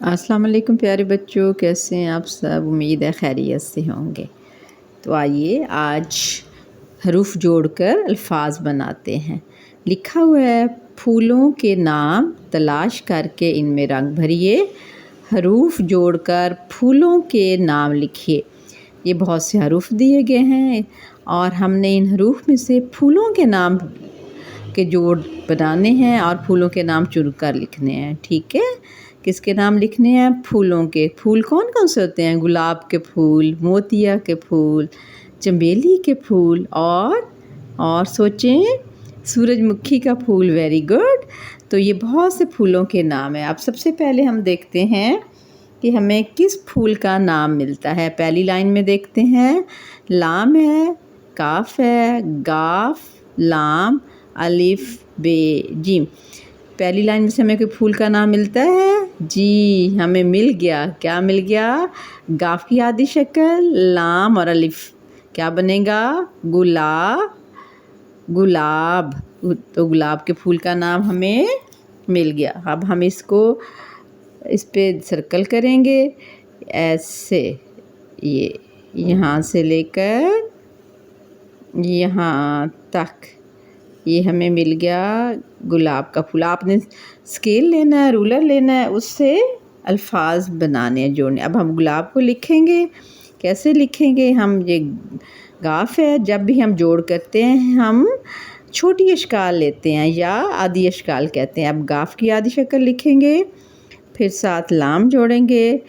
अस्सलाम वालेकुम प्यारे बच्चों, कैसे हैं आप सब। उम्मीद है खैरियत से होंगे। तो आइए आज हरूफ जोड़कर अल्फाज बनाते हैं। लिखा हुआ है, फूलों के नाम तलाश करके इनमें रंग भरिए, हरूफ जोड़कर फूलों के नाम लिखिए। ये बहुत से हरूफ दिए गए हैं और हमने इन हरूफ में से फूलों के नाम के जोड़ बनाने हैं और फूलों के नाम चुनकर लिखने हैं। ठीक है, किसके नाम लिखने हैं? फूलों के। फूल कौन कौन से होते हैं? गुलाब के फूल, मोतिया के फूल, चमेली के फूल और सोचें, सूरजमुखी का फूल। Very good. तो ये बहुत से फूलों के नाम हैं। अब सबसे पहले हम देखते हैं कि हमें किस फूल का नाम मिलता है। पहली लाइन में देखते हैं, लाम है, काफ है, गाफ, लाम, अलिफ, बे, जीम। पहली लाइन में से हमें कोई फूल का नाम मिलता है? जी, हमें मिल गया। क्या मिल गया? गाफ की आधी शक्ल, लाम और अलिफ। क्या बनेगा? गुलाब। तो गुलाब के फूल का नाम हमें मिल गया। अब हम इसको इस पे सर्कल करेंगे ऐसे, ये यहाँ से लेकर यहाँ तक, ये हमें मिल गया गुलाब का फूल। आपने स्केल लेना है, रूलर लेना है, उससे अल्फाज बनाने हैं, जोड़ने। अब हम गुलाब को लिखेंगे। कैसे लिखेंगे? हम ये गाफ है, जब भी हम जोड़ करते हैं हम छोटी अशकाल लेते हैं या आधी अशकाल कहते हैं। अब गाफ की आधी शक्ल लिखेंगे, फिर साथ लाम जोड़ेंगे,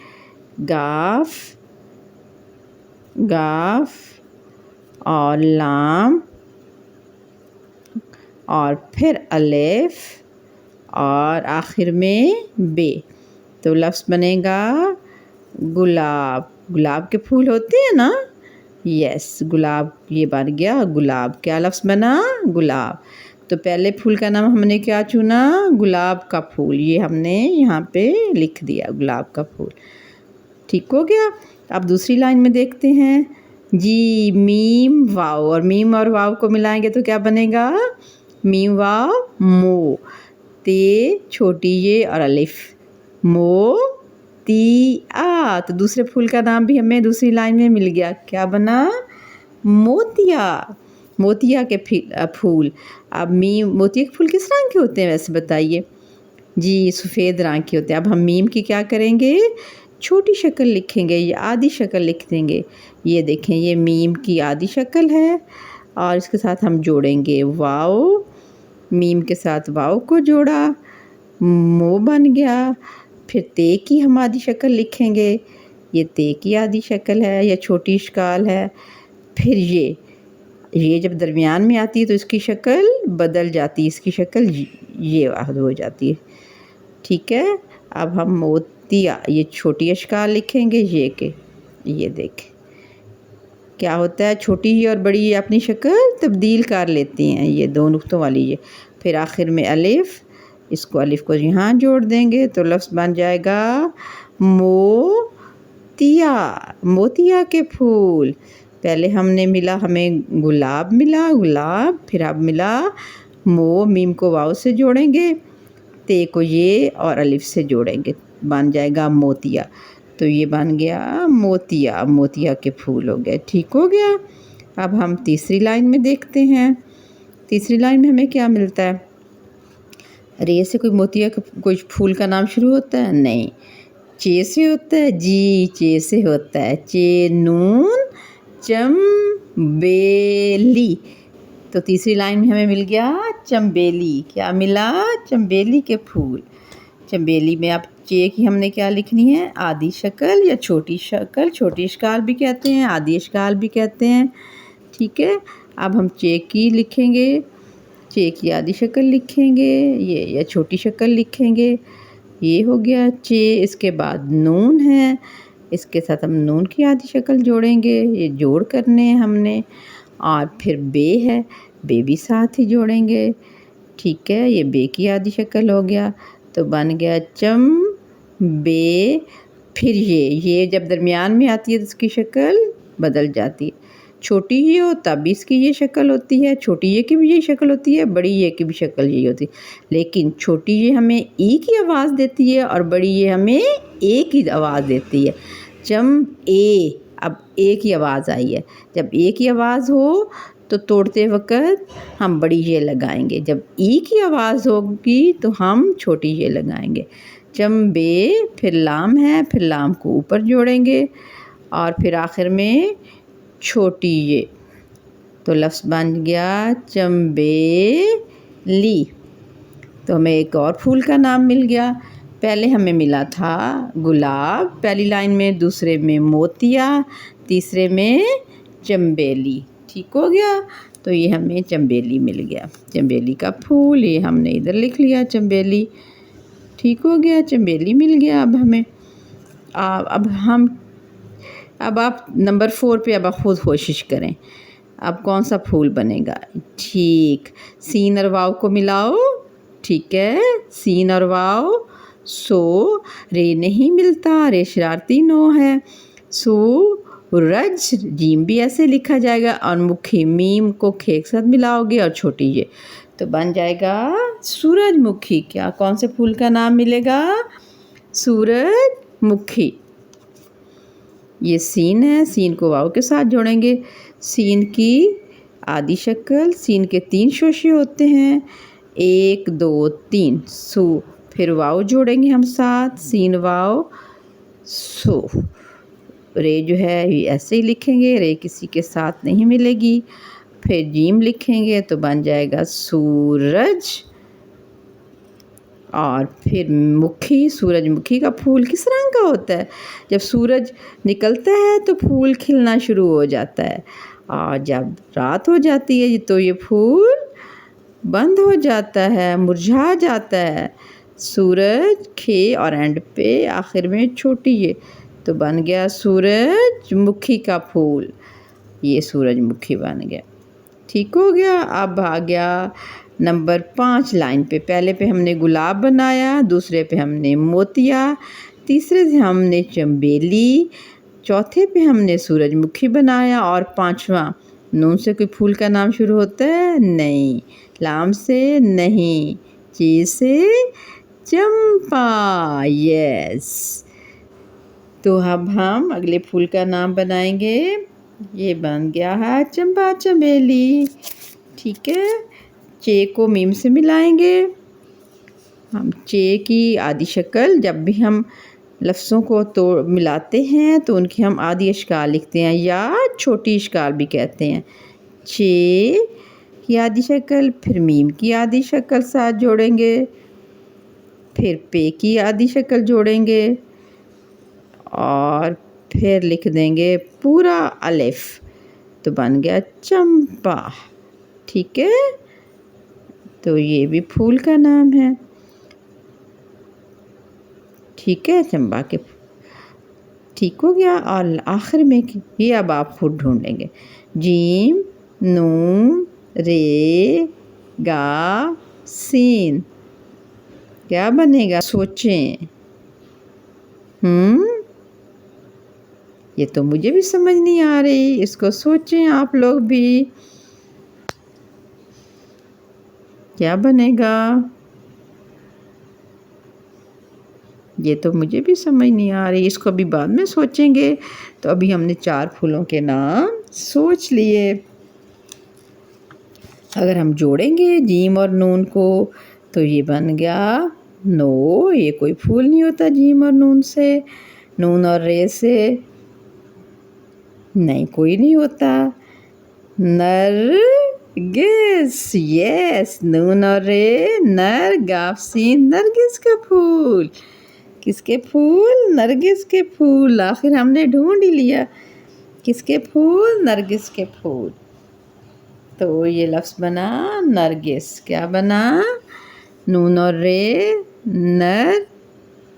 गाफ और लाम, और फिर अलिफ और आखिर में बे। तो लफ्ज़ बनेगा गुलाब। गुलाब के फूल होते हैं ना? यस, गुलाब। ये बन गया गुलाब। क्या लफ्ज़ बना? गुलाब। तो पहले फूल का नाम हमने क्या चुना? गुलाब का फूल। ये हमने यहाँ पे लिख दिया, गुलाब का फूल। ठीक हो गया। अब दूसरी लाइन में देखते हैं, जी, मीम वाव, और मीम और वाव को मिलाएंगे तो क्या बनेगा? मीम वाव मो, ते छोटी ये और अलिफ, मो ती आ। तो दूसरे फूल का नाम भी हमें दूसरी लाइन में मिल गया। क्या बना? मोतिया। मोतिया के फूल। अब मोतिया के फूल किस रंग के होते हैं वैसे बताइए? जी, सफ़ेद रंग के होते हैं। अब हम मीम की क्या करेंगे? छोटी शक्ल लिखेंगे या आधी शक्ल लिख देंगे। ये देखें, ये मीम की आधी शक्ल है और इसके साथ हम जोड़ेंगे वाव। मीम के साथ वाव को जोड़ा, मो बन गया। फिर ते की हम आधी शक्ल लिखेंगे। ये ते की आधी शक्ल है या छोटी शक्ल है। फिर ये जब दरमियान में आती है तो इसकी शक्ल बदल जाती है, इसकी शक्ल ये हो जाती है। ठीक है। अब हम मोतिया, ये छोटी अशकाल लिखेंगे, ये देखें क्या होता है, छोटी ही और बड़ी ये अपनी शक्ल तब्दील कर लेती हैं, ये दो नुक्तों वाली ये। फिर आखिर में अलिफ, इसको अलिफ को यहाँ जोड़ देंगे तो लफ्ज़ बन जाएगा मोतिया। मोतिया के फूल। पहले हमें गुलाब मिला, गुलाब, फिर अब मिला मीम को वाव से जोड़ेंगे, ते को ये और अलिफ से जोड़ेंगे, बन जाएगा मोतिया। तो ये बन गया मोतिया। मोतिया के फूल हो गए। ठीक हो गया। अब हम तीसरी लाइन में देखते हैं। तीसरी लाइन में हमें क्या मिलता है? अरे, ये से कोई मोतिया का कोई फूल का नाम शुरू होता है? नहीं, चे से होता है। जी, चे से होता है। चे नून चम्बेली। तो तीसरी लाइन में हमें मिल गया चम्बेली। क्या मिला? चम्बेली के फूल। चम्बेली में अब चे की हमने क्या लिखनी है? आधी शक्ल या छोटी शक्ल। छोटी अशकाल भी कहते हैं, आधी अशकाल भी कहते हैं। ठीक है। अब हम चे की लिखेंगे, चे की आधी शक्ल लिखेंगे, ये या छोटी शक्ल लिखेंगे। ये हो गया चे। इसके बाद नून है, इसके साथ हम नून की आधी शक्ल जोड़ेंगे, ये जोड़ करने हैं हमने। और फिर बे है, बे भी साथ ही जोड़ेंगे। ठीक है, ये बे की आधी शक्ल हो गया तो बन गया चम बे। फिर ये जब दरमियान में आती है तो इसकी शक्ल बदल जाती है। छोटी ये हो तब इसकी ये शक्ल होती है, छोटी ये की भी यही शक्ल होती है, बड़ी ये की भी शक्ल यही होती है। लेकिन छोटी ये हमें ई की आवाज़ देती है और बड़ी ये हमें ए की आवाज़ देती है। चम ए, अब ए की आवाज़ आई है। जब ए की आवाज़ हो तो तोड़ते वक़्त हम बड़ी ये लगाएंगे, जब ई की आवाज़ होगी तो हम छोटी ये लगाएंगे। चंबे, फिर लाम है, फिर लाम को ऊपर जोड़ेंगे और फिर आखिर में छोटी ये। तो लफ्ज़ बन गया चंबेली। तो हमें एक और फूल का नाम मिल गया। पहले हमें मिला था गुलाब पहली लाइन में, दूसरे में मोतिया, तीसरे में चंबेली। ठीक हो गया। तो ये हमें चंबेली मिल गया, चंबेली का फूल, ये हमने इधर लिख लिया चंबेली। ठीक हो गया, चंबेली मिल गया। अब हमें अब आप नंबर 4 पे अब आप खुद कोशिश करें। अब कौन सा फूल बनेगा? ठीक, सीन और वाव को मिलाओ। ठीक है, सीन और वाव। सो, रे नहीं मिलता, रे शरारती नो है। सूरज, जीम भी ऐसे लिखा जाएगा और मुखी, मीम को खे के साथ मिलाओगे और छोटी ये, तो बन जाएगा सूरजमुखी। क्या कौन से फूल का नाम मिलेगा? सूरजमुखी। ये सीन है, सीन को वाव के साथ जोड़ेंगे। सीन की आदि शक्ल, सीन के 3 शोशे होते हैं, 1 2 3। सू, फिर वाव जोड़ेंगे हम साथ, सीन वाव सो। रे जो है ये ऐसे ही लिखेंगे, रे किसी के साथ नहीं मिलेगी। फिर जीम लिखेंगे तो बन जाएगा सूरज। और फिर मुखी, सूरजमुखी का फूल किस रंग का होता है? जब सूरज निकलता है तो फूल खिलना शुरू हो जाता है, और जब रात हो जाती है तो ये फूल बंद हो जाता है, मुरझा जाता है। सूरज खे और एंड पे आखिर में छोटी ये, तो बन गया सूरजमुखी का फूल। ये सूरजमुखी बन गया। ठीक हो गया। अब आ गया नंबर 5 लाइन पे। पहले पे हमने गुलाब बनाया, दूसरे पे हमने मोतिया, तीसरे से हमने चंबेली, चौथे पे हमने सूरजमुखी बनाया और 5वां, नून से कोई फूल का नाम शुरू होता है? नहीं। लाम से? नहीं। ची से? चंपा। यस। तो अब हम अगले फूल का नाम बनाएंगे। ये बन गया है चंपा चमेली। ठीक है। चे को मीम से मिलाएंगे हम। चे की आदि शक्ल, जब भी हम लफ्ज़ों को तोड़ मिलाते हैं तो उनकी हम आदि अशकाल लिखते हैं या छोटी अशकाल भी कहते हैं। चे की आदि शक्ल, फिर मीम की आदि शक्ल साथ जोड़ेंगे, फिर पे की आदि शक्ल जोड़ेंगे और फिर लिख देंगे पूरा अलिफ, तो बन गया चंपा। ठीक है। तो ये भी फूल का नाम है। ठीक है, चंपा के। ठीक हो गया। और आखिर में ये अब आप खुद ढूंढेंगे। जीम, नून, रे, गा, सीन, क्या बनेगा? सोचें। ये तो मुझे भी समझ नहीं आ रही, इसको सोचें आप लोग भी, क्या बनेगा? ये तो मुझे भी समझ नहीं आ रही, इसको अभी बाद में सोचेंगे। तो अभी हमने 4 फूलों के नाम सोच लिए। अगर हम जोड़ेंगे जीम और नून को तो ये बन गया नो, ये कोई फूल नहीं होता जीम और नून से। नून और रे से नहीं, कोई नहीं होता। नरगिस, यस, नून और रे, नर गाफ सीन, नरगिस का फूल। किसके फूल? नरगिस के फूल। आखिर हमने ढूंढ ही लिया। किसके फूल? नरगिस के फूल। तो ये लफ्ज़ बना नरगिस। क्या बना? नून और रे, नर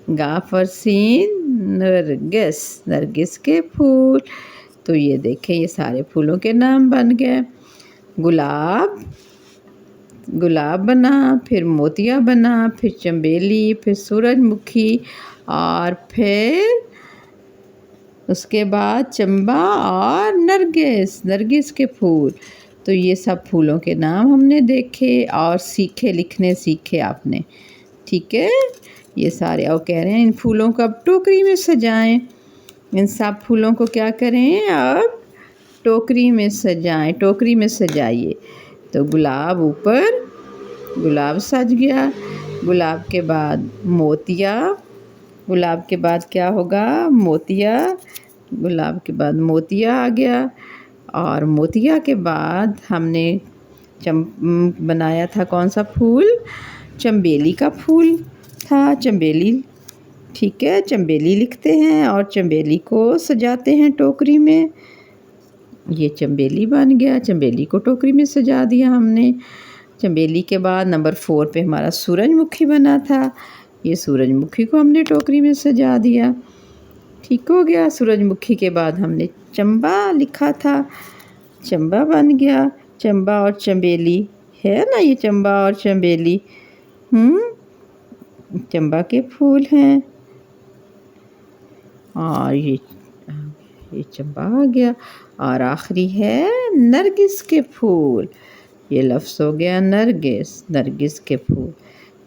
गाफ और सीन, नरगिस, नरगिस के फूल। तो ये देखें, ये सारे फूलों के नाम बन गए। गुलाब, गुलाब बना, फिर मोतिया बना, फिर चंबेली, फिर सूरजमुखी और फिर उसके बाद चंबा और नरगिस, नरगिस के फूल। तो ये सब फूलों के नाम हमने देखे और सीखे, लिखने सीखे आपने। ठीक है। ये सारे और कह रहे हैं इन फूलों को अब टोकरी में सजाएं। इन सब फूलों को क्या करें अब टोकरी में सजाएं, टोकरी में सजाइए। तो गुलाब ऊपर, गुलाब सज गया। गुलाब के बाद मोतिया, गुलाब के बाद क्या होगा मोतिया, गुलाब के बाद मोतिया आ गया। और मोतिया के बाद हमने बनाया था कौन सा फूल, चंबेली का फूल था, चंबेली। ठीक है, चंबेली लिखते हैं और चंबेली को सजाते हैं टोकरी में। ये चंबेली बन गया, चंबेली को टोकरी में सजा दिया हमने। चंबेली के बाद नंबर 4 पे हमारा सूरजमुखी बना था। ये सूरजमुखी को हमने टोकरी में सजा दिया। ठीक हो गया। सूरजमुखी के बाद हमने चंबा लिखा था, चंबा बन गया। चंबा और चंबेली है ना, ये चंबा और चंबेली चंबा के फूल हैं। और ये चंबा आ गया। और आखिरी है नरगिस के फूल। ये लफ्ज़ हो गया नरगिस, नरगिस के फूल।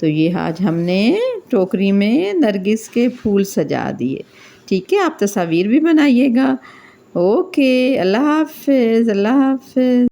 तो ये आज हमने टोकरी में नरगिस के फूल सजा दिए। ठीक है, आप तस्वीर भी बनाइएगा। ओके, अल्लाह हाफ़िज़, अल्लाह हाफ़िज़।